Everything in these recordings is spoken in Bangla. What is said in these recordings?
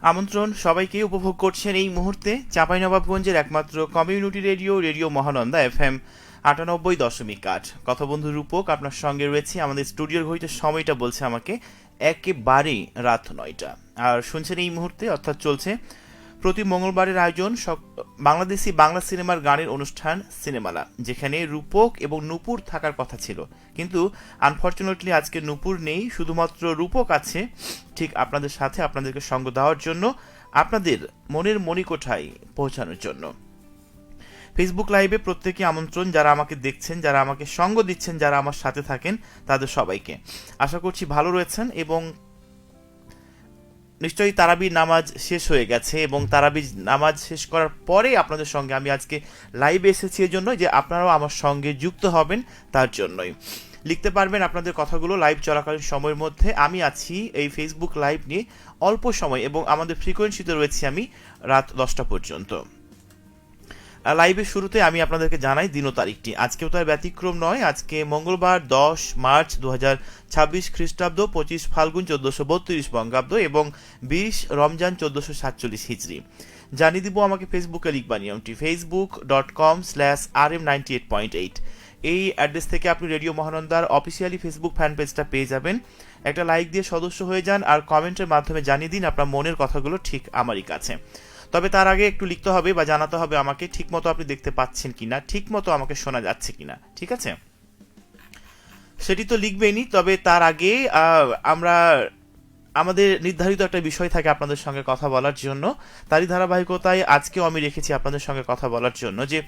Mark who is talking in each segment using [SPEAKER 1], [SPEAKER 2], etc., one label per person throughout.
[SPEAKER 1] আমন্ত্রণ সবাইকে উপভোগ করছেন এই মুহূর্তে চাঁপাইনবাবগঞ্জের একমাত্র community radio radio Mahananda FM 98.8। কথবন্ধু রূপক আপনার সঙ্গে রয়েছে। আমাদের স্টুডিওর ঘড়িতে সময়টা বলছে আমাকে একেবারেই রাত 9টা। আর শুনছেন এই মুহূর্তে অর্থাৎ চলছে প্রতি মঙ্গলবারের আয়োজন বাংলাদেশি বাংলা সিনেমার গানের অনুষ্ঠান সিনেমালা, যেখানে রূপক এবং নূপুর থাকার কথা ছিল, কিন্তু আনফর্চুনেটলি আজকে নূপুর নেই, শুধুমাত্র রূপক আছে ঠিক আপনাদের সাথে, আপনাদেরকে সঙ্গ দেওয়ার জন্য, আপনাদের মনের মণিকোঠায় পৌঁছানোর জন্য। ফেসবুক লাইভে প্রত্যেকে আমন্ত্রণ, যারা আমাকে দেখছেন, যারা আমাকে সঙ্গ দিচ্ছেন, যারা আমার সাথে থাকেন, তাদের সবাইকে আশা করছি ভালো রয়েছেন এবং নিশ্চয়ই তারাবির নামাজ শেষ হয়ে গেছে এবং তারাবির নামাজ শেষ করার পরে আপনাদের সঙ্গে আমি আজকে লাইভে এসেছি এই জন্য যে আপনারাও আমার সঙ্গে যুক্ত হবেন, তার জন্যই। লিখতে পারবেন আপনাদের কথাগুলো লাইভ চলাকালীন সময়ের মধ্যে। আমি আছি এই ফেসবুক লাইভ নিয়ে অল্প সময় এবং আমাদের ফ্রিকোয়েন্সিতে রয়েছি আমি রাত 10টা পর্যন্ত। লাইভের শুরুতে আমি আপনাদেরকে জানাই দিন ও তারিখটি। আজকেও তার ব্যতিক্রম নয়। আজকে মঙ্গলবার 10 মার্চ 2026 খ্রিস্টাব্দ, 25 ফাল্গুন 1432 বঙ্গাব্দ এবং 20 রমজান 1447 হিজরি। জানিয়ে দিব আমাকে ফেসবুকে লিখবা নিয়মটি facebook.com/rm98.8। এই অ্যাড্রেস থেকে আপনি রেডিও মহানন্দার অফিসিয়ালি ফেসবুক ফ্যান পেজটা পেয়ে যাবেন। একটা লাইক দিয়ে সদস্য হয়ে যান আর কমেন্টের মাধ্যমে জানিয়ে দিন আপনার মনের কথাগুলো ঠিক আমারই কাছে। তবে তার আগে একটু লিখতে হবে বা জানাতে হবে আমাকে ঠিকমতো আপনি দেখতে পাচ্ছেন কিনা, ঠিকমতো আমাকে শোনা যাচ্ছে কিনা, ঠিক আছে? সেটি তো লিখবেনই, তবে তার আগে আমরা আমাদের নির্ধারিত একটা বিষয় থাকে আপনাদের সঙ্গে কথা বলার জন্য। তারই ধারাবাহিকতায় আজকেও আমি রেখেছি আপনাদের সঙ্গে কথা বলার জন্য যে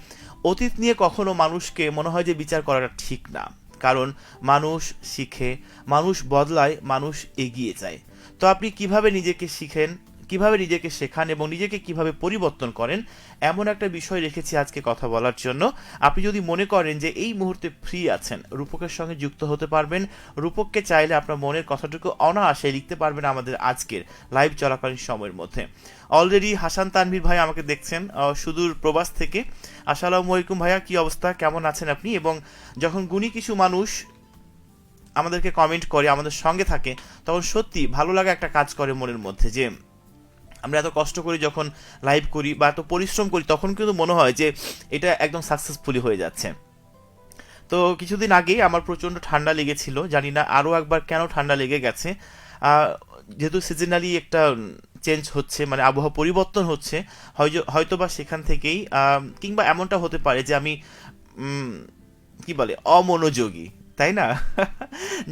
[SPEAKER 1] অতীত নিয়ে কখনো মানুষকে মনে হয় যে বিচার করাটা ঠিক না, কারণ মানুষ শিখে, মানুষ বদলায়, মানুষ এগিয়ে যায়। তো আপনি কিভাবে নিজেকে শিখেন, কিভাবে নিজেকে শেখান এবং নিজেকে কিভাবে পরিবর্তন করেন, এমন একটা বিষয় রেখেছি আজকে কথা বলার জন্য। আপনি যদি মনে করেন যে এই মুহূর্তে ফ্রি আছেন, রূপকের সঙ্গে যুক্ত হতে পারবেন। রূপককে চাইলে আপনার মনের কথাটুকু অনায়াসে লিখতে পারবেন আমাদের আজকের লাইভ চলাকালীন সময়ের মধ্যে। অলরেডি হাসান তানভীর ভাই আমাকে দেখছেন সুদূর প্রবাস থেকে। আসসালামু আলাইকুম ভাইয়া, কি অবস্থা, কেমন আছেন আপনি? এবং যখন গুণী কিছু মানুষ আমাদেরকে কমেন্ট করে, আমাদের সঙ্গে থাকে, তখন সত্যি ভালো লাগা একটা কাজ করে মনের মধ্যে, যে আমরা এত কষ্ট করি যখন লাইভ করি বা এত পরিশ্রম করি, তখন কিন্তু মনে হয় যে এটা একদম সাকসেসফুলি হয়ে যাচ্ছে। তো কিছুদিন আগেই আমার প্রচণ্ড ঠান্ডা লেগেছিল, জানি না আরও একবার কেন ঠান্ডা লেগে গেছে। যেহেতু সিজনালি একটা চেঞ্জ হচ্ছে, মানে আবহাওয়া পরিবর্তন হচ্ছে, হয়তো বা সেখান থেকেই, কিংবা এমনটা হতে পারে যে আমি কি বলে অমনোযোগী, তাই না?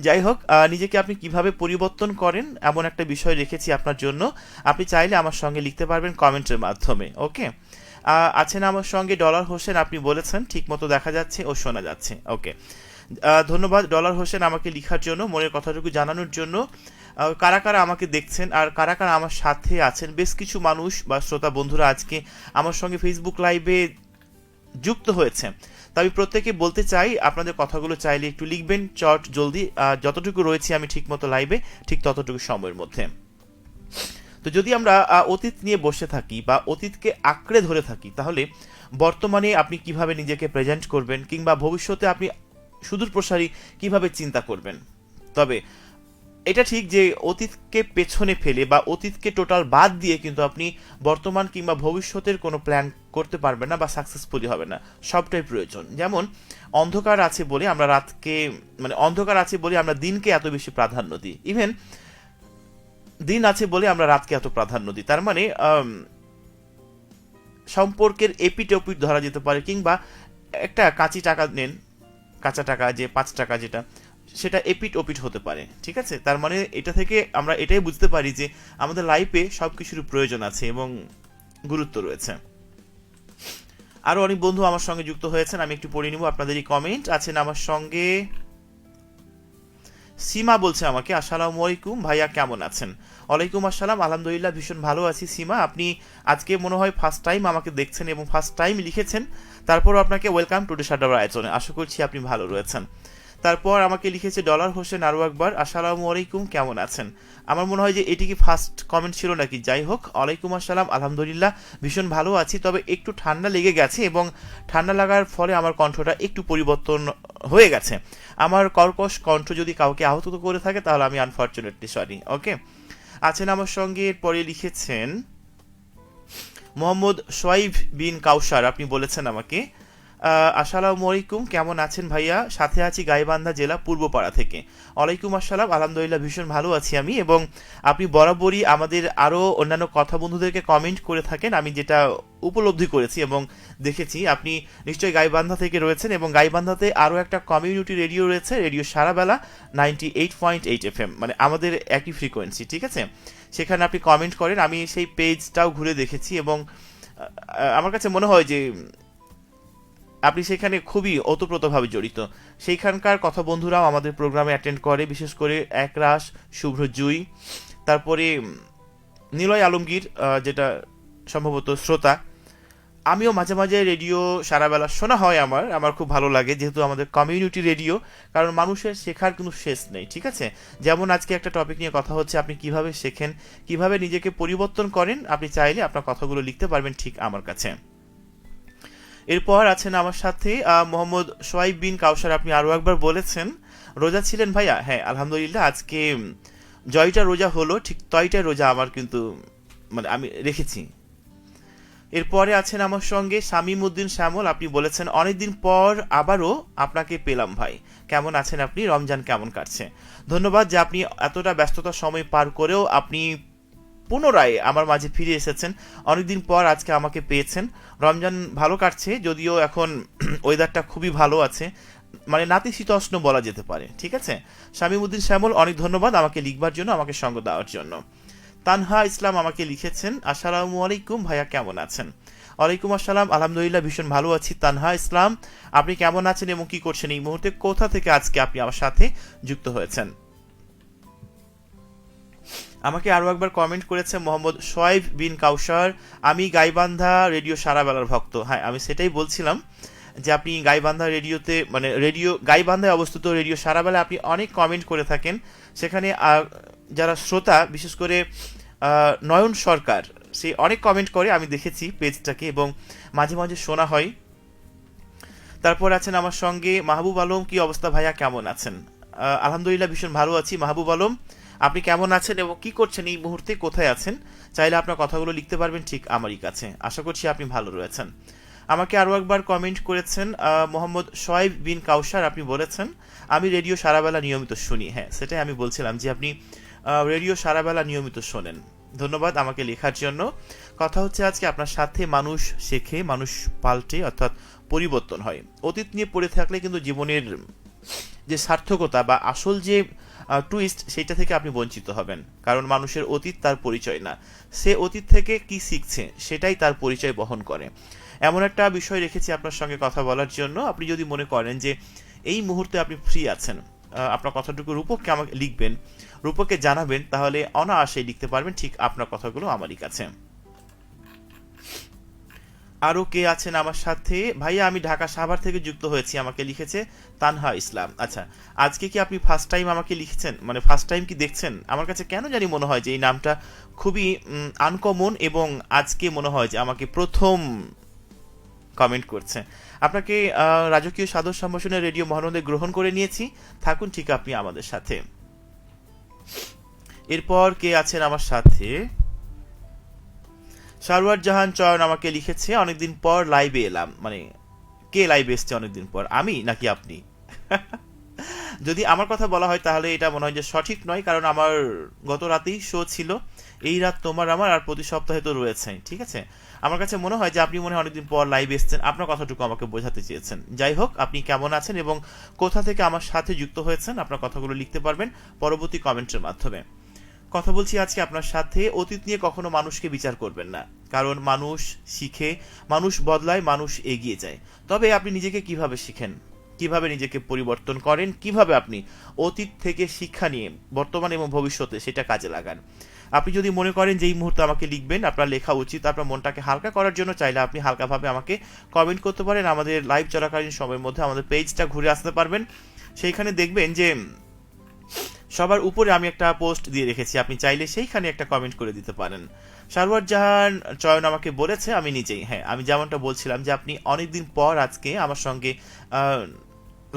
[SPEAKER 1] যাই হোক, নিজেকে আপনি কিভাবে পরিবর্তন করেন এমন একটা বিষয় রেখেছি আপনার জন্য। আপনি চাইলে আমার সঙ্গে লিখতে পারবেন কমেন্টের মাধ্যমে। ওকে, আছেন আমার সঙ্গে ডলার হোসেন, আপনি বলেছেন ঠিকমতো দেখা যাচ্ছে ও শোনা যাচ্ছে। ওকে, ধন্যবাদ ডলার হোসেন আমাকে লিখার জন্য, মনের কথাটুকু জানানোর জন্য। কারা কারা আমাকে দেখছেন আর কারা কারা আমার সাথে আছেন, বেশ কিছু মানুষ বা শ্রোতা বন্ধুরা আজকে আমার সঙ্গে ফেসবুক লাইভে যুক্ত হয়েছে। আমি প্রত্যেকে বলতে চাই আপনাদের কথাগুলো চাইলে একটু লিখবেন চট জলদি। যতটুকু রয়েছে আমি ঠিকমতো লাইভে ঠিক ততটুকু সময়ের মধ্যে। তো যদি আমরা অতীত নিয়ে বসে থাকি বা অতীতকে আঁকড়ে ধরে থাকি, তাহলে বর্তমানে আপনি কিভাবে নিজেকে প্রেজেন্ট করবেন কিংবা ভবিষ্যতে আপনি সুদূর প্রসারী কিভাবে চিন্তা করবেন। তবে এটা ঠিক যে অতীতকে পেছনে ফেলে বা অতীতকে টোটাল বাদ দিয়ে কিন্তু আপনি বর্তমান কিংবা ভবিষ্যতের কোনো প্ল্যান করতে পারবেন না বা সাকসেসফুলি হবে না। সবটাই প্রয়োজন। যেমন অন্ধকার আছে বলে আমরা রাতকে, মানে অন্ধকার আছে বলে আমরা দিনকে এত বেশি প্রাধান্য দিই, ইভেন দিন আছে বলে আমরা রাতকে এত প্রাধান্য দিই। তার মানে সম্পর্কের এপিট ওপিট ধরা যেতে পারে, কিংবা একটা কাঁচি টাকা নেন, কাঁচা টাকা যে 5 টাকা যেটা, সেটা এপিট ওপিট হতে পারে, ঠিক আছে? তার মানে এটা থেকে আমরা এটাই বুঝতে পারি যে আমাদের লাইফে সব কিছুর প্রয়োজন আছে এবং গুরুত্ব রয়েছে। আরও অনেক বন্ধু আমার সঙ্গে যুক্ত হয়েছেন, আমি একটু পড়ে নিব আপনাদের এই কমেন্ট। আছেন আমার সঙ্গে সীমা, বলছে আমাকে আসসালামু আলাইকুম ভাইয়া, কেমন আছেন? ওয়ালাইকুম আসসালাম, আলহামদুলিল্লাহ ভীষণ ভালো আছি। সীমা, আপনি আজকে মনে হয় ফার্স্ট টাইম আমাকে দেখছেন এবং ফার্স্ট টাইম লিখেছেন, তারপরও আপনাকে ওয়েলকাম টু সাডার আয়োজনে। আশা করছি আপনি ভালো রয়েছেন। তারপর আমাকে লিখেছে ডলার হোসেন আরও একবার, আসসালামু আলাইকুম, কেমন আছেন? আমার মনে হয় যে এটি কি ফার্স্ট কমেন্ট ছিল নাকি, যাই হোক ওয়ালাইকুম আসসালাম, আলহামদুলিল্লাহ ভীষণ ভালো আছি, তবে একটু ঠান্ডা লেগে গেছে এবং ঠান্ডা লাগার ফলে আমার কণ্ঠটা একটু পরিবর্তন হয়ে গেছে। আমার কর্কশ কণ্ঠ যদি কাউকে আহত করে থাকে তাহলে আমি আনফর্চুনেটলি সরি। ওকে, আছেন আমার সঙ্গে। এরপরে লিখেছেন মোহাম্মদ সোয়াইব বিন কাউসার, আপনি বলেছেন আমাকে আসসালামু আলাইকুম, কেমন আছেন ভাইয়া? সাথে আছি গাইবান্ধা জেলা পূর্বপাড়া থেকে। ওয়ালাইকুম আসসালাম, আলহামদুলিল্লাহ ভীষণ ভালো আছি আমি। এবং আপনি বরাবরই আমাদের আরও অন্যান্য কথা বন্ধুদেরকে কমেন্ট করে থাকেন, আমি যেটা উপলব্ধি করেছি এবং দেখেছি আপনি নিশ্চয়ই গাইবান্ধা থেকে রয়েছেন। এবং গাইবান্ধাতে আরও একটা কমিউনিটি রেডিও রয়েছে, রেডিও সারাবেলা 98.8 FM, মানে আমাদের একই ফ্রিকোয়েন্সি, ঠিক আছে? সেখানে আপনি কমেন্ট করেন, আমি সেই পেজটাও ঘুরে দেখেছি এবং আমার কাছে মনে হয় যে আপনি সেখানে খুবই ওতপ্রোতভাবে জড়িত। সেইখানকার কথা বন্ধুরাও আমাদের প্রোগ্রামে অ্যাটেন্ড করে, বিশেষ করে একরাশ, শুভ্র জুই, তারপরে নিলয় আলমগীর, যেটা সম্ভবত শ্রোতা। আমিও মাঝে মাঝে রেডিও সারাবেলা শোনা হয়, আমার খুব ভালো লাগে, যেহেতু আমাদের কমিউনিটি রেডিও। কারণ মানুষের শেখার কোনো শেষ নেই, ঠিক আছে? যেমন আজকে একটা টপিক নিয়ে কথা হচ্ছে, আপনি কিভাবে শেখেন, কিভাবে নিজেকে পরিবর্তন করেন। আপনি চাইলে আপনার কথাগুলো লিখতে পারবেন ঠিক আমার কাছে। এরপর আছেন আমার সাথে মোহাম্মদ সোয়াইব বিন কাউসার, আপনি আরও একবার বলেছেন রোজা ছিলেন ভাইয়া। হ্যাঁ, আলহামদুলিল্লাহ আজকে জয়টা রোজা হলো, ঠিক তয়টা রোজা আমার কিন্তু মানে আমি রেখেছি। এরপরে আছেন আমার সঙ্গে শামীম উদ্দিন শ্যামল, আপনি বলেছেন অনেকদিন পর আবারও আপনাকে পেলাম ভাই, কেমন আছেন আপনি? রমজান কেমন কাটছে? ধন্যবাদ যে আপনি এতটা ব্যস্ততার সময় পার করেও আপনি পুনরায় আমার মাঝে ফিরে এসেছেন। অনেকদিন পর আজকে আমাকে পেয়েছেন। রমজান ভালো কাটছে, যদিও এখন ওয়েদারটা খুবই ভালো আছে, মানে নাতিশীতোষ্ণ বলা যেতে পারে, ঠিক আছে? শামীম উদ্দিন শ্যামল, অনেক ধন্যবাদ আমাকে লিখবার জন্য, আমাকে সঙ্গ দেওয়ার জন্য। তানহা ইসলাম আমাকে লিখেছেন আসসালামু আলাইকুম ভাইয়া, কেমন আছেন? ওয়ালাইকুম আসসালাম, আলহামদুলিল্লাহ ভীষণ ভালো আছি। তানহা ইসলাম, আপনি কেমন আছেন এবং কি করছেন এই মুহূর্তে? কোথা থেকে আজকে আপনি আমার সাথে যুক্ত হয়েছেন? আমাকে আরও একবার কমেন্ট করেছে মোহাম্মদ সোয়াইব বিন কাউসার, আমি গাইবান্ধা রেডিও সারাবেলার ভক্ত। হ্যাঁ, আমি সেটাই বলছিলাম যে আপনি গাইবান্ধা রেডিওতে, মানে রেডিও গাইবান্ধায় অবস্থিত রেডিও সারাবেলা আপনি অনেক কমেন্ট করে থাকেন। সেখানে যারা শ্রোতা, বিশেষ করে নয়ন সরকার, সে অনেক কমেন্ট করে, আমি দেখেছি পেজটাকে এবং মাঝে মাঝে শোনা হয়। তারপর আছেন আমার সঙ্গে মাহবুব আলম, কি অবস্থা ভাইয়া, কেমন আছেন? আলহামদুলিল্লাহ ভীষণ ভালো আছি মাহবুব আলম, আপনি কেমন আছেন এবং কি করছেন এই মুহূর্তে, কোথায় আছেন? চাইলে আপনার কথাগুলো লিখতে পারবেন ঠিক আমারই কাছে। আশা করছি আপনি ভালো রয়েছেন। আমাকে আরও একবার কমেন্ট করেছেন মোহাম্মদ সোয়াইব বিন কাউসার, আপনি বলেছেন আমি রেডিও সারাবেলা নিয়মিত শুনি। হ্যাঁ, সেটাই আমি বলছিলাম যে আপনি রেডিও সারাবেলা নিয়মিত শোনেন। ধন্যবাদ আমাকে লেখার জন্য। কথা হচ্ছে আজকে আপনার সাথে মানুষ শেখে, মানুষ পাল্টে, অর্থাৎ পরিবর্তন হয়। অতীত নিয়ে পড়ে থাকলে কিন্তু জীবনের যে সার্থকতা বা আসল যে টুইস্ট, সেইটা থেকে আপনি বঞ্চিত হবেন। কারণ মানুষের অতীত তার পরিচয় না, সে অতীত থেকে কি শিখছে সেটাই তার পরিচয় বহন করে। এমন একটা বিষয় রেখেছি আপনার সঙ্গে কথা বলার জন্য। আপনি যদি মনে করেন যে এই মুহূর্তে আপনি ফ্রি আছেন, আপনার কথাটুকু রূপককে আমাকে লিখবেন, রূপককে জানাবেন, তাহলে অনায়াসেই লিখতে পারবেন ঠিক আপনার কথাগুলো আমারই কাছে। আরও কে আছেন আমার সাথে? ভাইয়া আমি ঢাকা সাভার থেকে যুক্ত হয়েছি, আমাকে লিখেছে তানহা ইসলাম। আচ্ছা, আজকে কি আপনি ফার্স্ট টাইম আমাকে লিখেছেন, মানে ফার্স্ট টাইম কি দেখছেন? আমার কাছে কেন জানি মনে হয় যে এই নামটা খুবই আনকমন এবং আজকে মনে হয় যে আমাকে প্রথম কমেন্ট করছে। আপনাকে রাজকীয় সাদর সম্ভাষণে রেডিও মহানন্দে গ্রহণ করে নিয়েছি, থাকুন ঠিক আপনি আমাদের সাথে। এরপর কে আছেন আমার সাথে? সারওয়ার জাহান চয়ন আমাকে লিখেছে অনেকদিন পর লাইভে এলাম। মানে কে লাইভে এসছে অনেকদিন পর, আমি নাকি আপনি? যদি আমার কথা বলা হয় তাহলে এটা মনে হয় যে সঠিক নয়, কারণ আমার গত রাতেই শো ছিল, এই রাত তোমার আমার, আর প্রতি সপ্তাহে তো রয়েছে, ঠিক আছে? আমার কাছে মনে হয় যে আপনি মনে হয় অনেকদিন পর লাইভ এসছেন, আপনার কথাটুকু আমাকে বোঝাতে চেয়েছেন। যাই হোক, আপনি কেমন আছেন এবং কোথা থেকে আমার সাথে যুক্ত হয়েছেন, আপনার কথাগুলো লিখতে পারবেন পরবর্তী কমেন্টের মাধ্যমে। কথা বলছি আজকে আপনার সাথে, অতীত নিয়ে কখনো মানুষকে বিচার করবেন না, কারণ মানুষ শিখে, মানুষ বদলায়, মানুষ এগিয়ে যায়। তবে আপনি নিজেকে কিভাবে শিখেন, কিভাবে নিজেকে পরিবর্তন করেন, কিভাবে আপনি অতীত থেকে শিক্ষা নিয়ে বর্তমান এবং ভবিষ্যতে সেটা কাজে লাগান। আপনি যদি মনে করেন যে এই মুহূর্তে আমাকে লিখবেন, আপনার লেখা উচিত আপনার মনটাকে হালকা করার জন্য, চাইলে আপনি হালকাভাবে আমাকে কমেন্ট করতে পারেন। আমাদের লাইভ চলাকালীন সময়ের মধ্যে আমাদের পেজটা ঘুরে আসতে পারবেন, সেইখানে দেখবেন যে সবার উপরে আমি একটা পোস্ট দিয়ে রেখেছি, আপনি চাইলে সেইখানে একটা কমেন্ট করে দিতে পারেন। সারওয়ার জাহান চয়ন আমাকে বলেছে আমি নিজেই, হ্যাঁ, আমি যেমনটা বলছিলাম যে আপনি অনেকদিন পর আজকে আমার সঙ্গে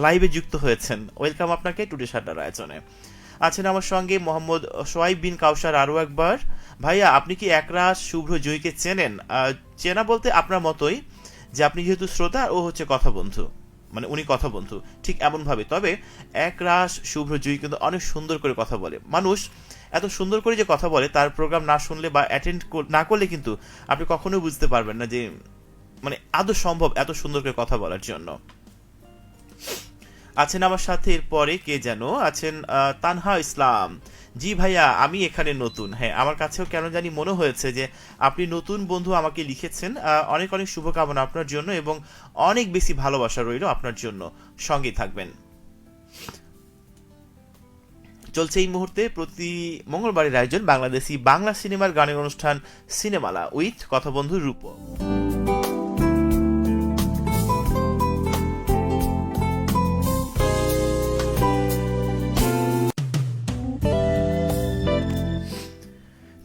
[SPEAKER 1] লাইভে যুক্ত হয়েছেন। ওয়েলকাম আপনাকে টুডে সাড্ডার আয়োজনে। আছেন আমার সঙ্গে মোহাম্মদ সোয়াইব বিন কাউসার আরও একবার। ভাইয়া আপনি কি একরাশ শুভ্র জয়ীকে চেনেন? চেনা বলতে আপনার মতোই, যে আপনি যেহেতু শ্রোতা, ও হচ্ছে কথা বন্ধু, মানে উনি কথা বন্ধু ঠিক এমনভাবে। তবে একরাশ শুভ্র জয়ী কিন্তু অনেক সুন্দর করে কথা বলে। মানুষ এত সুন্দর করে যে কথা বলে, তার প্রোগ্রাম না শুনলে বা অ্যাটেন্ড না করলে কিন্তু আপনি কখনোই বুঝতে পারবেন না যে মানে আদৌ সম্ভব এত সুন্দর করে কথা বলার জন্য। আছেন আমার সাথে এরপরে কে যেন আছেন, তানহা ইসলাম। জি ভাইয়া আমি এখানে নতুন। হ্যাঁ, আমার কাছেও কেন জানি মনে হয়েছে যে আপনি নতুন বন্ধু আমাকে লিখেছেন। অনেক অনেক শুভকামনা আপনার জন্য এবং অনেক বেশি ভালোবাসা রইল আপনার জন্য। সঙ্গে থাকবেন। চলছে এই মুহূর্তে প্রতি মঙ্গলবারের আয়োজন বাংলাদেশি বাংলা সিনেমার গানের অনুষ্ঠান সিনেমালা উইথ কথা বন্ধু রূপক।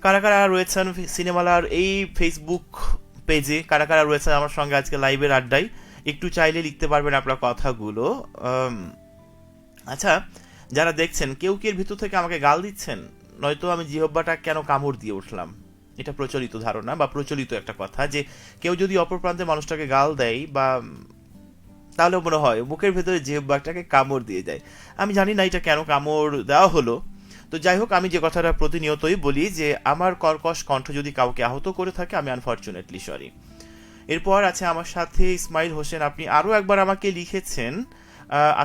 [SPEAKER 1] কারা কারা রয়েছেন সিনেমালার এই ফেসবুক পেজে, কারা কারা রয়েছেন আমার সঙ্গে আজকে লাইভের আড্ডায়, একটু চাইলে লিখতে পারবেন আপনার কথাগুলো। আচ্ছা, যারা দেখছেন কেউ কি এর ভিতর থেকে আমাকে গাল দিচ্ছেন, নয়তো আমি জিহ্বাটা কেন কামড় দিয়ে উঠলাম? এটা প্রচলিত ধারণা বা প্রচলিত একটা কথা যে কেউ যদি অপর প্রান্তের মানুষটাকে গাল দেয় বা তাহলে মনে হয় মুখের ভেতরে জিহ্বাটাকে কামড় দিয়ে যায়। আমি জানি না এটা কেন কামড় দেওয়া হলো। তো যাই হোক, আমি যে কথাটা প্রতিনিয়তই বলি যে আমার কর্কশ কণ্ঠ যদি কাউকে আহত করে থাকে, আমি আনফর্চুনেটলি সরি। এরপর আছে আমার সাথে ইসমাইল হোসেন। আপনি আরও একবার আমাকে লিখেছেন,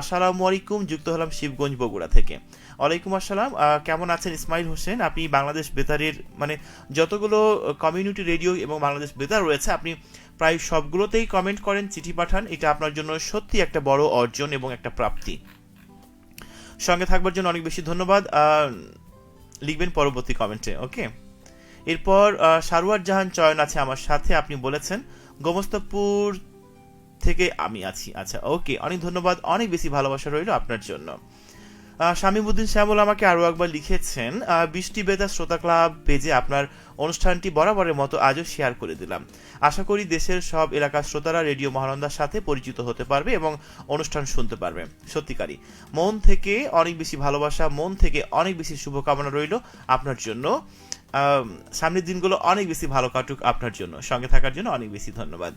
[SPEAKER 1] আসসালামু আলাইকুম, যুক্ত হলাম শিবগঞ্জ বগুড়া থেকে। ওয়ালাইকুম আসসালাম। কেমন আছেন ইসমাইল হোসেন? আপনি বাংলাদেশ বেতারের মানে যতগুলো কমিউনিটি রেডিও এবং বাংলাদেশ বেতার রয়েছে, আপনি প্রায় সবগুলোতেই কমেন্ট করেন, চিঠি পাঠান। এটা আপনার জন্য সত্যি একটা বড় অর্জন এবং একটা প্রাপ্তি। সঙ্গে থাকবার জন্য অনেক বেশি ধন্যবাদ। লিখবেন পরবর্তী কমেন্টে, ওকে। এরপর সারোয়ার জাহান চয়ন আছে আমার সাথে। আপনি বলেছেন গোমস্তাপুর থেকে আমি আছি। আচ্ছা, ওকে, অনেক ধন্যবাদ, অনেক বেশি ভালোবাসা রইল আপনার জন্য। শামীমউদ্দিন শ্যামল আমাকে আরও একবার লিখেছেন, বৃষ্টি বেতার শ্রোতা ক্লাব পেজে আপনার অনুষ্ঠানটি বরাবরের মতো আজও শেয়ার করে দিলাম। আশা করি দেশের সব এলাকার শ্রোতারা রেডিও মহানন্দার সাথে পরিচিত হতে পারবে এবং অনুষ্ঠান শুনতে পারবে। সত্যিকারই মন থেকে অনেক বেশি ভালোবাসা, মন থেকে অনেক বেশি শুভকামনা রইল আপনার জন্য। সামনের দিনগুলো অনেক বেশি ভালো কাটুক আপনার জন্য। সঙ্গে থাকার জন্য অনেক বেশি ধন্যবাদ।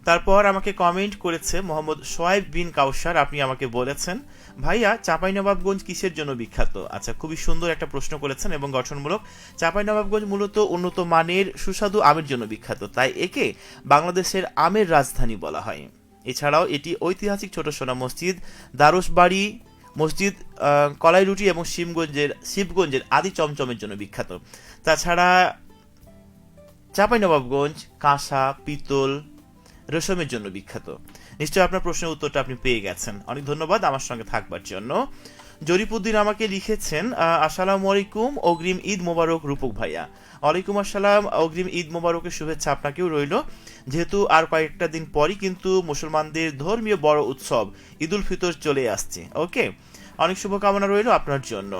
[SPEAKER 1] তারপর আমাকে কমেন্ট করেছে মোহাম্মদ সোয়াইব বিন কাউসার। আপনি আমাকে বলেছেন, ভাইয়া চাঁপাইনবাবগঞ্জ কিসের জন্য বিখ্যাত? আচ্ছা, খুবই সুন্দর একটা প্রশ্ন করেছেন এবং গঠনমূলক। চাঁপাইনবাবগঞ্জ মূলত উন্নত মানের সুস্বাদু আমের জন্য বিখ্যাত, তাই একে বাংলাদেশের আমের রাজধানী বলা হয়। এছাড়াও এটি ঐতিহাসিক ছোট সোনা মসজিদ, দ্বারসবাড়ি মসজিদ, কলাই রুটি এবং শিবগঞ্জের আদি চমচমের জন্য বিখ্যাত। তাছাড়া চাঁপাইনবাবগঞ্জ কাঁসা, পিতল, রেশমের জন্য বিখ্যাত। নিশ্চয়ই আপনার প্রশ্নের উত্তরটা আপনি পেয়ে গেছেন। অনেক ধন্যবাদ আমার সঙ্গে থাকবার জন্য। জরিফুদ্দিন আমাকে লিখেছেন, আসসালামু আলাইকুম, অগ্রিম ঈদ মোবারক রূপক ভাইয়া। ওয়ালাইকুম আসসালাম, অগ্রিম ঈদ মোবারকের শুভেচ্ছা আপনাকেও রইল। যেহেতু আর কয়েকটা দিন পরই কিন্তু মুসলমানদের ধর্মীয় বড় উৎসব ঈদ উল ফিতর চলে আসছে, ওকে। অনেক শুভকামনা রইল আপনার জন্য।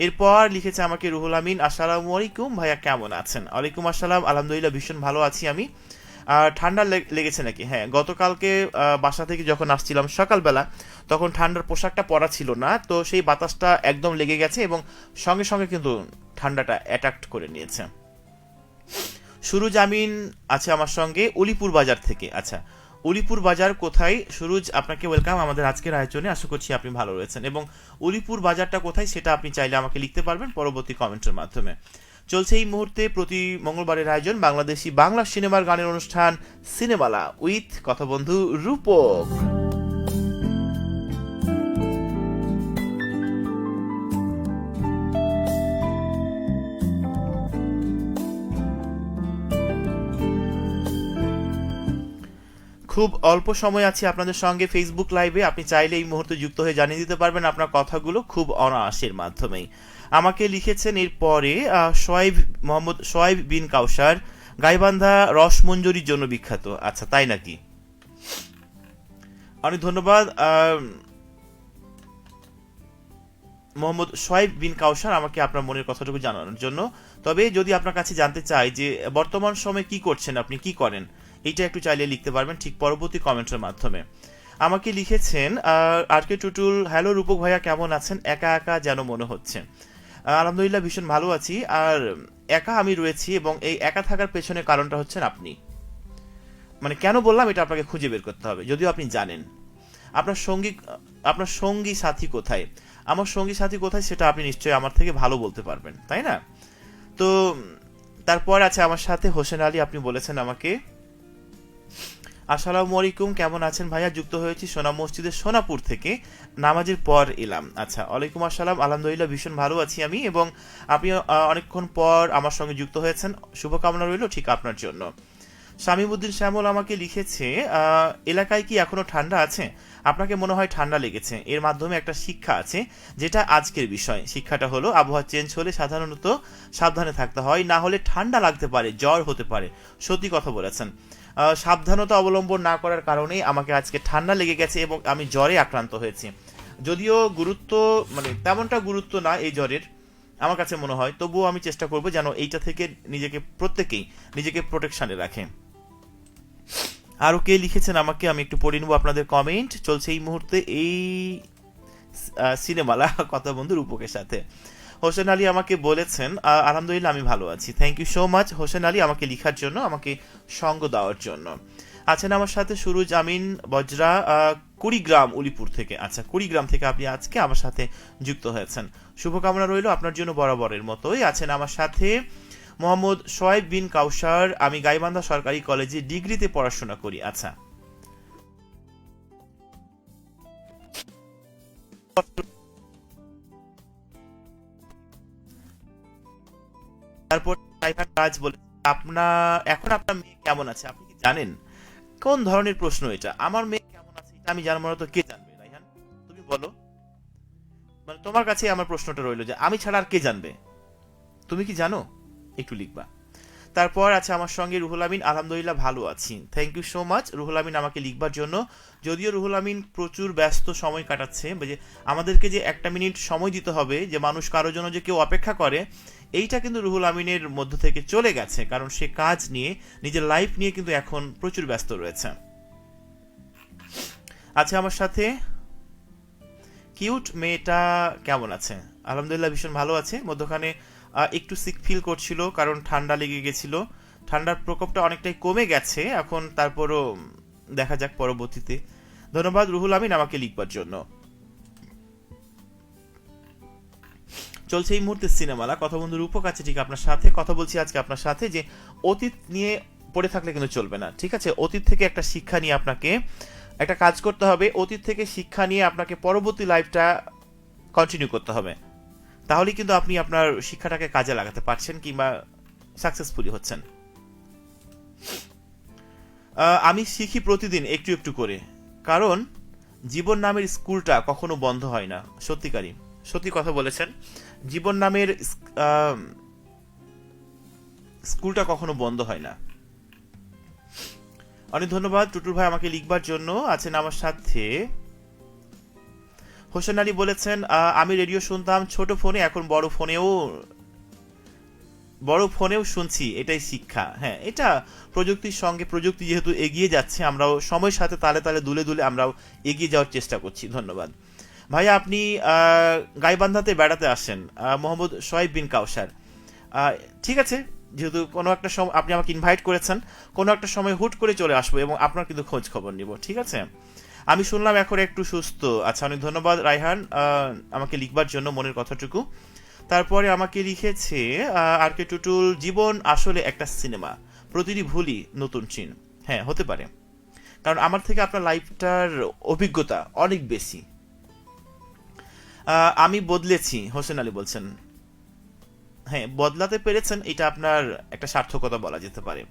[SPEAKER 1] এরপর লিখেছে আমাকে রুহুল আমিন, আসসালামু আলাইকুম ভাইয়া, কেমন আছেন? ওয়ালাইকুম আসসালাম, আলহামদুলিল্লাহ ভীষণ ভালো আছি আমি। ঠান্ডা লেগেছে নাকি? হ্যাঁ, গতকালকে বাসা থেকে যখন আসছিলাম সকালবেলা, তখন ঠান্ডার পোশাকটা পরা ছিল না, তো সেই বাতাসটা একদম লেগে গেছে এবং সঙ্গে সঙ্গে কিন্তু ঠান্ডাটা অ্যাটাক্ট করে নিয়েছে। সুরুজ আমিন আছে আমার সঙ্গে উলিপুর বাজার থেকে। আচ্ছা, উলিপুর বাজার কোথায়? সুরুজ, আপনাকে ওয়েলকাম আমাদের আজকের আয়োজনে। আশা করছি আপনি ভালো রয়েছেন এবং উলিপুর বাজারটা কোথায় সেটা আপনি চাইলে আমাকে লিখতে পারবেন পরবর্তী কমেন্টের মাধ্যমে। চলছে এই মুহূর্তে প্রতি মঙ্গলবারের আয়োজন বাংলাদেশি বাংলা সিনেমার গানের অনুষ্ঠান সিনেমালা উইথ কথা বন্ধু রূপক। খুব অল্প সময় আছে আপনাদের সঙ্গে ফেসবুক লাইভে। আপনি চাইলে এই মুহূর্তে যুক্ত হয়ে জানিয়ে দিতে পারবেন আপনার কথাগুলো খুব অনায়াসের মাধ্যমেই। আমাকে লিখেছেন এরপরে মোহাম্মদ সোয়াইব বিন কাউসার, গাইবান্ধা রসমঞ্জরির জন্য বিখ্যাত। আচ্ছা, তাই নাকি? অনেক ধন্যবাদ মোহাম্মদ সোয়াইব বিন কাউসার আমাকে আপনার মনের কথাটুকু জানানোর জন্য। তবে যদি আপনার কাছে জানতে চাই যে বর্তমান সময়ে কি করছেন, আপনি কি করেন, এইটা একটু চাইলে লিখতে পারবেন ঠিক পরবর্তী কমেন্টের মাধ্যমে। আমাকে লিখেছেন আর কে টুটুল, হ্যালো রূপক ভাইয়া, কেমন আছেন? একা একা যেন মনে হচ্ছে। আলহামদুলিল্লাহ ভীষণ ভালো আছি। আর একা আমি রয়েছি, এবং এই একা থাকার পেছনে কারণটা হচ্ছেন আপনি। মানে কেন বললাম এটা আপনাকে খুঁজে বের করতে হবে, যদিও আপনি জানেন। আপনার সঙ্গী, আপনার সঙ্গী সাথী কোথায়? আমার সঙ্গী সাথী কোথায় সেটা আপনি নিশ্চয়ই আমার থেকে ভালো বলতে পারবেন, তাই না? তো তারপর আছে আমার সাথে হোসেন আলী, আপনি বলেছেন আমাকে, আসসালামু আলাইকুম, কেমন আছেন ভাইয়া? যুক্ত হয়েছি সোনা মসজিদের সোনাপুর থেকে, নামাজের পর এলাম। আচ্ছা, ওয়ালাইকুম আসসালাম, আলহামদুলিল্লাহ ভীষণ ভালো আছি আমি, এবং আপনি অনেকক্ষণ পর আমার সঙ্গে যুক্ত হয়েছেন, শুভকামনা রইল ঠিক আপনার জন্য। শামীমউদ্দিন শ্যামল আমাকে লিখেছে, এলাকায় কি এখনো ঠান্ডা আছে? আপনাকে মনে হয় ঠান্ডা লেগেছে। এর মাধ্যমে একটা শিক্ষা আছে, যেটা আজকের বিষয়। শিক্ষাটা হলো, আবহাওয়া চেঞ্জ হলে সাধারণত সাবধানে থাকতে হয়, না হলে ঠান্ডা লাগতে পারে, জ্বর হতে পারে। সত্যি কথা বলেছেন। সাবধানতা অবলম্বন না করার কারণেই আমাকে আজকে ঠান্ডা লেগে গেছে, এবং আমি জ্বরে আক্রান্ত হয়েছি। যদিও গুরুত্ব, মানে তেমনটা গুরুত্ব না এই জ্বরের আমার কাছে মনে হয়, তবুও আমি চেষ্টা করবো যেন এইটা থেকে নিজেকে, প্রত্যেকেই নিজেকে প্রোটেকশনে রাখে। আরও কে লিখেছেন আমাকে, আমি একটু পড়ে নেবো আপনাদের কমেন্ট। চলছে এই মুহূর্তে এই সিনেমালা কথা বন্ধু রূপকের সাথে। হোসেন আলী আমাকে বলেছেন, আলহামদুলিল্লাহ আমি ভালো আছি। Thank you so much Hossain Ali, আমাকে লিখার জন্য, আমাকে সঙ্গ দেওয়ার জন্য। আছেন আমার সাথে সুরুজ আমিন বজরা, কুড়িগ্রাম উলিপুর থেকে। আচ্ছা, কুড়িগ্রাম থেকে আপনি আজকে আমার সাথে যুক্ত হয়েছেন, শুভকামনা রইল আপনার জন্য বরাবরের মতোই। আছেন আমার সাথে মোহাম্মদ শোয়েব বিন কাউসার, আমি গাইবান্ধা সরকারি কলেজে ডিগ্রিতে পড়াশোনা করি। আচ্ছা, তারপর রাইফার কাজ বলে, এখন আপনার মেয়ে কেমন আছে আপনি কি জানেন? কোন ধরনের প্রশ্ন এটা? আমার মেয়ে কেমন আছে এটা আমি জানবো না তো কে জানবে? রাইহান, তুমি বলো। মানে তোমার কাছে আমার প্রশ্নটা রইলো যে আমি ছাড়া আর কে জানবে? তুমি কি জানো? একটু লিখবা। তারপর আছে আমার সঙ্গে রুহুল আমিন, আলহামদুলিল্লাহ ভালো আছি। Thank you so much Ruhul Amin আমাকে লিখবার জন্য। যদিও রুহুল আমিন প্রচুর ব্যস্ত সময় কাটাচ্ছে, যে আমাদেরকে যে একটা মিনিট সময় দিতে হবে, যে মানুষ কারোর জন্য যে কেউ অপেক্ষা করে, এইটা কিন্তু রুহুল আমিনের মধ্য থেকে চলে গেছে, কারণ সে কাজ নিয়ে, নিজের লাইফ নিয়ে কিন্তু এখন প্রচুর ব্যস্ত রয়েছে। আছে আমার সাথে কিউট মেয়েটা, কেমন আছে? আলহামদুলিল্লাহ ভীষণ ভালো আছে। মধ্যখানে একটু সিক ফিল করছিল, কারণ ঠান্ডা লেগে গেছিল। ঠান্ডার প্রকোপটা অনেকটাই কমে গেছে এখন, তারপরও দেখা যাক পরবর্তীতে। ধন্যবাদ রুহুল আমিন আমাকে লিখবার জন্য। চলছে এই মুহূর্তে সিনেমালা কথা বন্ধু রূপক আছে ঠিক আপনার সাথে। কথা বলছি আজকে আপনার সাথে যে অতীত নিয়ে পড়ে থাকলে কিন্তু চলবে না, ঠিক আছে? অতীত থেকে একটা শিক্ষা নিয়ে আপনাকে একটা কাজ করতে হবে। অতীত থেকে শিক্ষা নিয়ে আপনাকে পরবর্তী লাইফটা কন্টিনিউ করতে হবে, তাহলে কিন্তু আপনি আপনার শিক্ষাটাকে কাজে লাগাতে পারছেন, কিংবা সাকসেসফুলি হচ্ছেন। আমি শিখি প্রতিদিন একটু একটু করে, কারণ জীবন নামের স্কুলটা কখনো বন্ধ হয় না। সত্যিকারই, সত্যি কথা বলেছেন। জীবন নামের স্কুলটা কখনো বন্ধ হয় না। অনেক ধন্যবাদ টুটুল ভাই আমাকে লিখবার জন্য। আছেন আমার সাথে হোসেন আলী, বলেছেন আমি রেডিও শুনতাম ছোট ফোনে, এখন বড় ফোনেও শুনছি, এটাই শিক্ষা। হ্যাঁ, এটা প্রযুক্তির সঙ্গে, প্রযুক্তি যেহেতু এগিয়ে যাচ্ছে, আমরাও সময়ের সাথে তালে তালে দুলে দুলে আমরাও এগিয়ে যাওয়ার চেষ্টা করছি। ধন্যবাদ ভাইয়া। আপনি গাইবান্ধাতে বেড়াতে আসেন, মোহাম্মদ শোয়েব বিন কাউসার। ঠিক আছে, যেহেতু কোনো একটা সময় আপনি আমাকে ইনভাইট করেছেন, কোনো একটা সময় হুট করে চলে আসবো, এবং আপনার কিন্তু খোঁজ খবর নিব, ঠিক আছে? আমি শুনলাম এখন একটু সুস্থ। আচ্ছা, অনেক ধন্যবাদ রায়হান আমাকে লিখবার জন্য মনের কথাটুকু। তারপরে আমাকে লিখেছে আর কে টুটুল, জীবন আসলে একটা সিনেমা, প্রতিটি ভুলই নতুন চিন। হ্যাঁ, হতে পারে, কারণ আমার থেকে আপনার লাইফটার অভিজ্ঞতা অনেক বেশি। আমি বদলেছি, হোসেন আলী বলছেন। হ্যাঁ, বদলাতে পেরেছেন, এটা আপনার একটা সার্থকতা বলা যেতে পারে।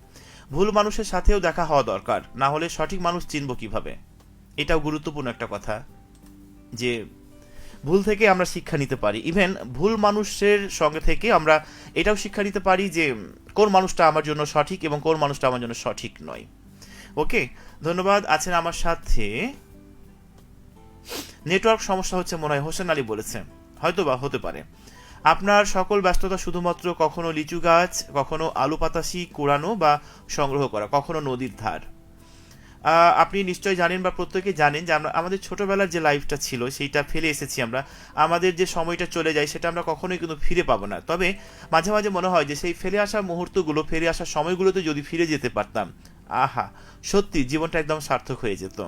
[SPEAKER 1] ভুল মানুষের সাথেও দেখা হওয়া দরকার, না হলে সঠিক মানুষ চিনব কিভাবে? এটাও গুরুত্বপূর্ণ একটা কথা, যে ভুল থেকে আমরা শিক্ষা নিতে পারি। ইভেন ভুল মানুষের সঙ্গে থেকে আমরা এটাও শিক্ষা নিতে পারি যে কোন মানুষটা আমার জন্য সঠিক এবং কোন মানুষটা আমার জন্য সঠিক নয়। ওকে, ধন্যবাদ। আছেন আমার সাথে, নেটওয়ার্ক সমস্যা হচ্ছে মনে হয়, হোসেন আলী বলেছে, হয়তো বা হতে পারে। আপনার সকল ব্যস্ততা শুধুমাত্র কখনো লিচু গাছ, কখনো আলু পাতাসি কুড়ানো বা সংগ্রহ করা, কখনো নদীর ধার। আপনি নিশ্চয়ই জানেন বা প্রত্যেকেই জানেন যে আমরা আমাদের ছোটবেলার যে লাইফটা ছিল সেইটা ফেলে এসেছি আমরা, আমাদের যে সময়টা চলে যায় সেটা আমরা কখনোই কিন্তু ফিরে পাবো না। তবে মাঝে মাঝে মনে হয় যে সেই ফেলে আসা মুহূর্তগুলো, ফিরে আসা সময়গুলোতে যদি ফিরে যেতে পারতাম, আহা, সত্যি জীবনটা একদম সার্থক হয়ে যেত।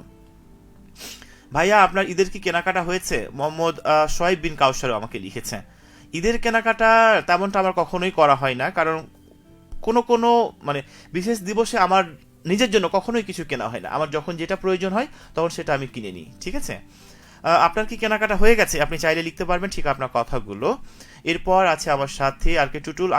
[SPEAKER 1] ভাইয়া আপনার ঈদের কি কেনাকাটা হয়েছে? মোহাম্মদ সোহাইব বিন কাউসারও আমাকে লিখেছে। ঈদের কেনাকাটা তেমনটা আমার কখনোই করা হয় না, কারণ কোনো কোনো মানে বিশেষ দিবসে আমার নিজের জন্য কখনোই কিছু কেনা হয় না। আমার যখন যেটা প্রয়োজন হয় তখন সেটা আমি কিনে নিই, ঠিক আছে? আপনার কি কেনাকাটা হয়ে গেছে? আপনি চাইলে লিখতে পারবেন ঠিক আপনার কথাগুলো। এরপর আছে আমার সাথে আর কে টুটুল,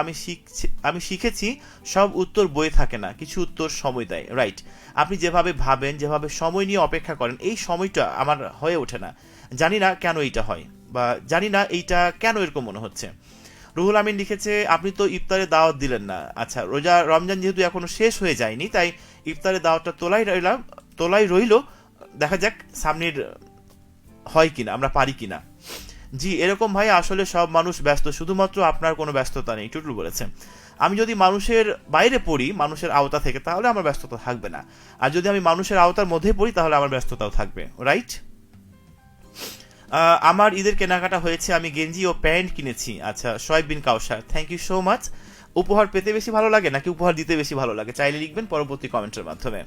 [SPEAKER 1] আমি শিখেছি সব উত্তর বইয়ে থাকে না, কিছু উত্তর সময় দেয়। রাইট, আপনি যেভাবে ভাবেন, যেভাবে সময় নিয়ে অপেক্ষা করেন, এই সময়টা আমার হয়ে ওঠে না। জানি না কেন এইটা হয়, বা জানি না এইটা কেন এরকম মনে হচ্ছে। রুহুল আমিন লিখেছে আপনি তো ইফতারে দাওয়াত দিলেন না। আচ্ছা, রমজান যেহেতু এখনো শেষ হয়ে যায়নি, তাই ইফতারে দাওয়াতটা তোলাই রইল, দেখা যাক সামনের হয় কিনা, আমরা পারি কিনা। জি, এরকম ভাই, আসলে সব মানুষ ব্যস্ত, শুধুমাত্র আপনার কোনো ব্যস্ততা নেই, টুটুল বলেছে। আমি যদি মানুষের বাইরে পড়ি, মানুষের আওতা থেকে, তাহলে আমার ব্যস্ততা থাকবে না, আর যদি আমি মানুষের আওতার মধ্যে পড়ি তাহলে আমার ব্যস্ততাও থাকবে। রাইট, আমার ঈদের কেনাকাটা হয়েছে, আমি গেঞ্জি ও প্যান্ট কিনেছি। আচ্ছা, সোহাইব বিন কাউসার, থ্যাংক ইউ সো মাচ। উপহার পেতে বেশি ভালো লাগে নাকি উপহার দিতে বেশি ভালো লাগে? চাইলে লিখবেন পরবর্তী কমেন্টের মাধ্যমে।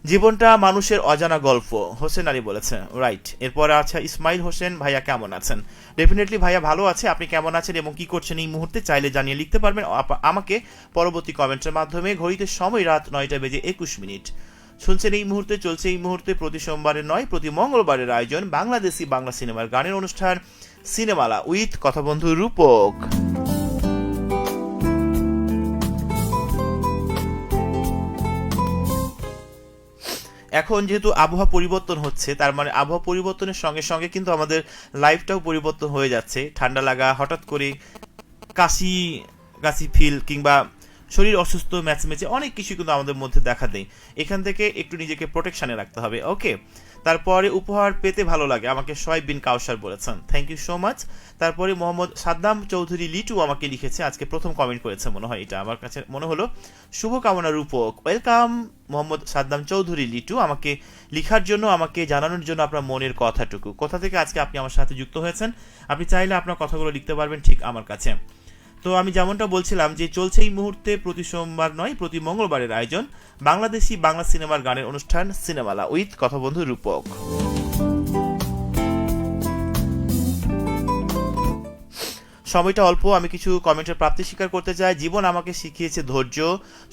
[SPEAKER 1] জীবনটা মানুষের অজানা গল্প, হোসেন আলী বলেছে। রাইট, এরপরে আচ্ছা ইসমাইল হোসেন, ভাইয়া কেমন আছেন? ডেফিনেটলি ভাইয়া ভালো আছে, আপনি কেমন আছেন এবং কি করছেন এই মুহূর্তে চাইলে জানিয়ে লিখতে পারবেন আমাকে পরবর্তী কমেন্টের মাধ্যমে। ঘড়িতে সময় রাত 9:21। শুনছেন এই মুহূর্তে, চলছে এই মুহূর্তে প্রতি সোমবারের নয়, প্রতি মঙ্গলবারের আয়োজন বাংলাদেশি বাংলা সিনেমার গানের অনুষ্ঠান সিনেমালা উইথ কথা বন্ধু রূপক। এখন যেহেতু আবহাওয়া পরিবর্তন হচ্ছে, তার মানে আবহাওয়া পরিবর্তনের সঙ্গে সঙ্গে কিন্তু আমাদের লাইফটাও পরিবর্তন হয়ে যাচ্ছে। ঠান্ডা লাগা, হঠাৎ করে কাশি কাশি ফিল, কিংবা শরীর অসুস্থ ম্যাচে অনেক কিছু কিন্তু আমাদের মধ্যে দেখা দেয়। এখান থেকে একটু নিজেকে প্রোটেকশনে রাখতে হবে। ওকে, তারপরে উপহার পেতে ভালো লাগে, আমাকে সোহাইব বিন কাউসার বলেছেন, থ্যাংক ইউ সো মাচ। তারপরে মোহাম্মদ সাদ্দাম চৌধুরী লিটু আমাকে লিখেছে, আজকে প্রথম কমেন্ট করেছে মনে হয়, এটা আমার কাছে মনে হলো। শুভকামনা রূপক, ওয়েলকাম মোহাম্মদ সাদ্দাম চৌধুরী লিটু, আমাকে লিখার জন্য, আমাকে জানানোর জন্য আপনার মনের কথাটুকু। কোথা থেকে আজকে আপনি আমার সাথে যুক্ত হয়েছেন, আপনি চাইলে আপনার কথাগুলো লিখতে পারবেন ঠিক আমার কাছে। তো আমি যেমনটা বলছিলাম যে চলছে এই মুহূর্তে প্রতি সোমবার নয়, প্রতি মঙ্গলবারের আয়োজন বাংলাদেশি বাংলা সিনেমার গানের অনুষ্ঠান সিনেমালা উইথ কথা বন্ধু রূপক। সময়টা অল্প, আমি কিছু কমেন্টের প্রাপ্তি স্বীকার করতে চাই। জীবন আমাকে শিখিয়েছে ধৈর্য,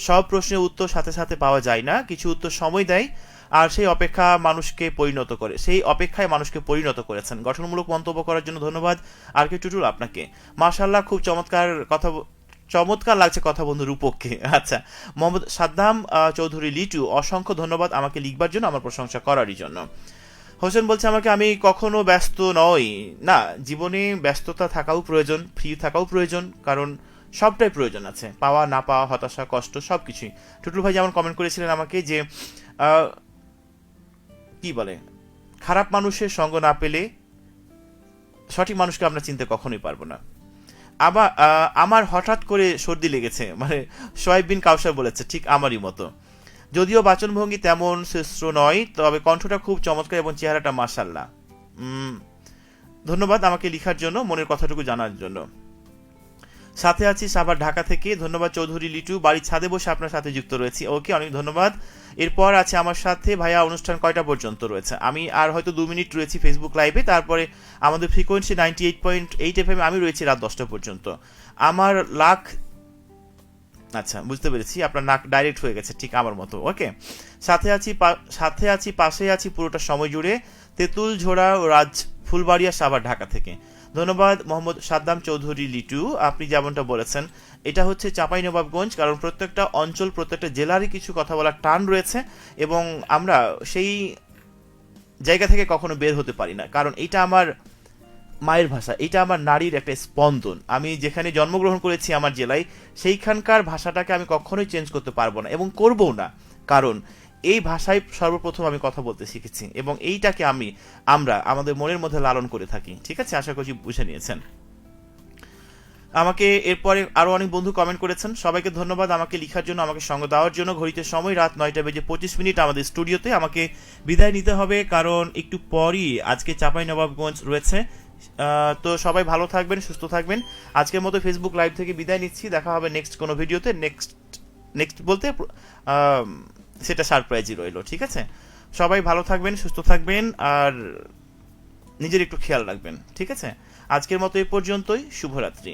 [SPEAKER 1] সব প্রশ্নের উত্তর সাথে সাথে পাওয়া যায় না, কিছু উত্তর সময় দেয়, আর সেই অপেক্ষায় মানুষকে পরিণত করেছেন। গঠনমূলক মন্তব্য করার জন্য ধন্যবাদ আর কে টুটুল আপনাকে। মাশাআল্লাহ, খুব চমৎকার লাগছে কথা বন্ধু রূপককে। আচ্ছা, মোহাম্মদ সাদ্দাম চৌধুরী লিটু, অসংখ্য ধন্যবাদ আমাকে লিখবার জন্য, আমার প্রশংসা করারই জন্য। হোসেন বলছে আমাকে আমি কখনো ব্যস্ত নই। না, জীবনে ব্যস্ততা থাকাও প্রয়োজন, ফ্রি থাকাও প্রয়োজন, কারণ সবটাই প্রয়োজন আছে, পাওয়া না পাওয়া, হতাশা, কষ্ট, সবকিছুই। টুটুল ভাই যেমন কমেন্ট করেছিলেন আমাকে যে কি বলে, খারাপ মানুষের সঙ্গ না পেলে সঠিক মানুষকে আমরা চিনতে কখনোই পারবো না। আবার আমার হঠাৎ করে সর্দি লেগেছে, মানে সোহাইব বিন কাউসার বলেছে ঠিক আমারই মতো। যদিও বাচনভঙ্গি তেমন শ্রেষ্ঠ নয়, তবে কণ্ঠটা খুব চমৎকার এবং চেহারাটা মাশাআল্লাহ। ধন্যবাদ আমাকে লিখার জন্য, মনের কথাটুকু জানার জন্য। সাথে আছি সাভার ঢাকা থেকে, ধন্যবাদ চৌধুরী লিটু, বাড়ির ছাদে বসে আপনার সাথে যুক্ত রয়েছি। ওকে, অনেক ধন্যবাদ। এরপর আছে আমার সাথে ভাইয়া, অনুষ্ঠান কয়টা পর্যন্ত রয়েছে? আমি আর হয়তো 2 মিনিট রয়েছি ফেসবুক লাইভে, তারপরে আমাদের ফ্রিকোয়েন্সি 98.8 FM আমি রয়েছি রাত 10টা পর্যন্ত। আমার লাখ, আচ্ছা বুঝতে পেরেছি, আপনার নাক ডাইরেক্ট হয়ে গেছে ঠিক আমার মতো। ওকে, সাথে আছি পাশে আছি পুরোটা সময় জুড়ে, তেঁতুল ঝোড়া রাজ ফুলবাড়িয়া সাভার ঢাকা থেকে। ধন্যবাদ মোহাম্মদ সাদ্দাম চৌধুরী লিটু, আপনি যেমনটা বলেছেন এটা হচ্ছে চাঁপাইনবাবগঞ্জ, কারণ প্রত্যেকটা অঞ্চল, প্রত্যেকটা জেলারই কিছু কথা বলার টান রয়েছে, এবং আমরা সেই জায়গা থেকে কখনো বের হতে পারি না, কারণ এটা আমার মায়ের ভাষা, এটা আমার নারীর একটা স্পন্দন। আমি যেখানে জন্মগ্রহণ করেছি আমার জেলায়, সেইখানকার ভাষাটাকে আমি কখনোই চেঞ্জ করতে পারবো না এবং করবও না, কারণ এই ভাষায় সর্বপ্রথম আমি কথা বলতে শিখেছি, এবং এইটাকে আমরা আমাদের মনের মধ্যে লালন করে থাকি। ঠিক আছে, আশা করছি বুঝে নিয়েছেন। আমাকে এরপরে আরো অনেক বন্ধু কমেন্ট করেছেন, সবাইকে ধন্যবাদ আমাকে লেখার জন্য, আমাকে সঙ্গ দেওয়ার জন্য। ঘড়িতে সময় রাত 9:25 আমাদের স্টুডিওতে আমাকে বিদায় নিতে হবে, কারণ একটু পরই আজকে চাঁপাইনবাবগঞ্জ রয়েছে। তো সবাই ভালো থাকবেন, সুস্থ থাকবেন। আজকের মতো ফেসবুক লাইভ থেকে বিদায় নিচ্ছি, দেখা হবে নেক্সট কোনো ভিডিওতে। নেক্সট বলতে সেটা সারপ্রাইজই রইলো, ঠিক আছে? সবাই ভালো থাকবেন, সুস্থ থাকবেন, আর নিজের একটু খেয়াল রাখবেন, ঠিক আছে? আজকের মতো এই পর্যন্তই, শুভরাত্রি।